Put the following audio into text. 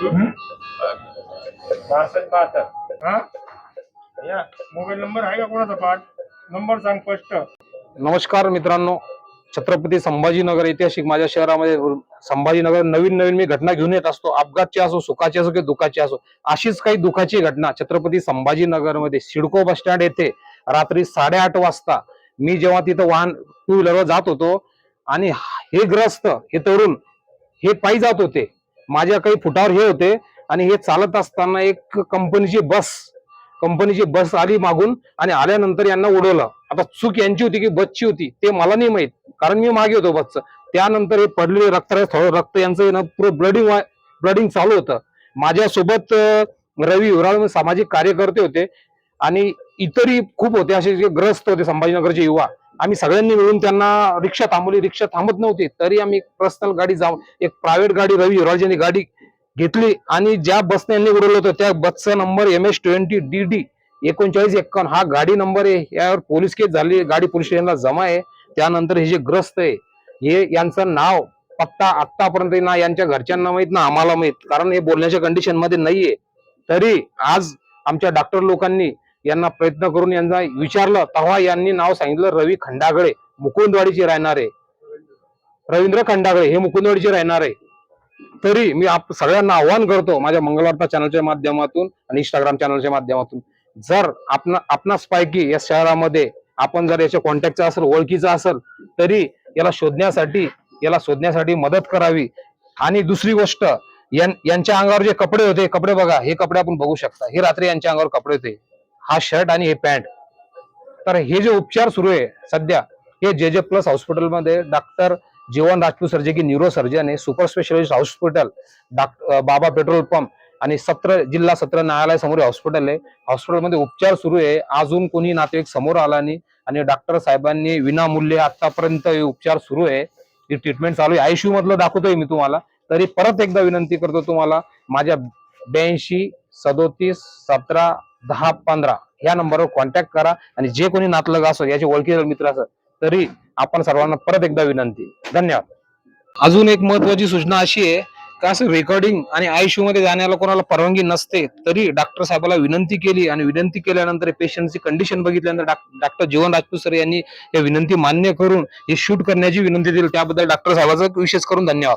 62 हा या mobile number आहे का कोणाचा पाठ नंबर सांग स्पष्ट. नमस्कार मित्रांनो, छत्रपती संभाजीनगर ऐतिहासिक माझ्या शहरामध्ये संभाजीनगर नवीन नवीन मी घटना घेऊन येत असतो. अपघातची असो, सुखाची असो की दुःखाची असो, अशीच काही दुःखाची घटना छत्रपती संभाजीनगर मध्ये सिडको बस स्टँड येथे रात्री 8:30 वाजता मी जेव्हा तिथं वाहन टू व्हीलरवर जात होतो आणि हे ग्रस्त हे तरुण हे पायी जात होते. माझ्या काही फुटावर हे होते आणि हे चालत असताना एक कंपनीची बस आली मागून आणि आल्यानंतर यांना उडवलं. आता चूक यांची होती की बसची होती ते मला नाही माहित, कारण मी मागे होतो बसचं. त्यानंतर हे पडलेले रक्त यांचं पुरं ब्लडिंग चालू होतं. माझ्यासोबत रवी उराळ सामाजिक कार्यकर्ते होते आणि इतरही खूप होते असे जे ग्रस्त होते संभाजीनगरचे युवा. आम्ही सगळ्यांनी मिळून त्यांना रिक्षा थांबवली. रिक्षा थांबत नव्हती तरी आम्ही पर्सनल गाडी जाऊन एक प्रायव्हेट गाडी रवी उराळची गाडी घेतली आणि ज्या बसने यांनी उडवलं होतं त्या बसचा नंबर MS20DD 3951 हा गाडी नंबर आहे. यावर पोलीस केस झाली, गाडी पोलीस स्टेशनला जमा आहे. त्यानंतर हे जे ग्रस्त आहे हे यांचं नाव पत्ता आतापर्यंत ना यांच्या घरच्यांना माहित ना आम्हाला माहित, कारण हे बोलण्याच्या कंडिशन मध्ये नाहीये. तरी आज आमच्या डॉक्टर लोकांनी यांना प्रयत्न करून यांना विचारलं तेव्हा यांनी नाव सांगितलं रवी खंडागळे, मुकुंदवाडीचे राहणारे. रवींद्र खंडागळे हे मुकुंदवाडीचे राहणारे. तरी मी सगळ्यांना आव्हान करतो माझ्या मंगलवार्ता चॅनलच्या माध्यमातून आणि इंस्टाग्राम चॅनलच्या माध्यमातून, जर आपणास पैकी या शहरामध्ये आपण जर याच्या कॉन्टॅक्टचा असेल, ओळखीचा असेल तरी याला शोधण्यासाठी मदत करावी. आणि दुसरी गोष्ट, यांच्या अंगावर जे कपडे होते, कपडे बघा, हे कपडे आपण बघू शकता, हे रात्री यांच्या अंगावर कपडे होते, हा शर्ट आणि हे पॅन्ट. तर हे जे उपचार सुरू आहे सध्या हे JJ+ हॉस्पिटलमध्ये डॉक्टर जीवन राजपूत सर जे की न्यूरो सर्जन आहे, सुपर स्पेशलिस्ट हॉस्पिटल बाबा पेट्रोल पंप आणि जिल्हा सत्र न्यायालय समोर हॉस्पिटल आहे. हॉस्पिटलमध्ये उपचार सुरू आहे. अजून कोणी नातेवाईक समोर आला नाही आणि डॉक्टर साहेबांनी विनामूल्य आतापर्यंत हे उपचार सुरू आहे, ही ट्रीटमेंट चालू आहे. ICU मधलं दाखवतोय मी तुम्हाला. तरी परत एकदा विनंती करतो तुम्हाला, माझ्या 82 37 17 10 15 या नंबरवर कॉन्टॅक्ट करा आणि जे कोणी नातलग असो, याचे ओळखीचे मित्र असो, तरी आपण सर्वांना परत एकदा विनंती. धन्यवाद. अजून एक महत्वाची सूचना अशी आहे का, असं रेकॉर्डिंग आणि ICU मध्ये जाण्याला कोणाला परवानगी नसते. तरी डॉक्टर साहेबाला विनंती केली आणि विनंती केल्यानंतर पेशंटची कंडिशन बघितल्यानंतर डॉक्टर जीवन राजपूत सर यांनी हे विनंती मान्य करून हे शूट करण्याची विनंती दिली. त्याबद्दल डॉक्टर साहेबांचा विशेष करून धन्यवाद.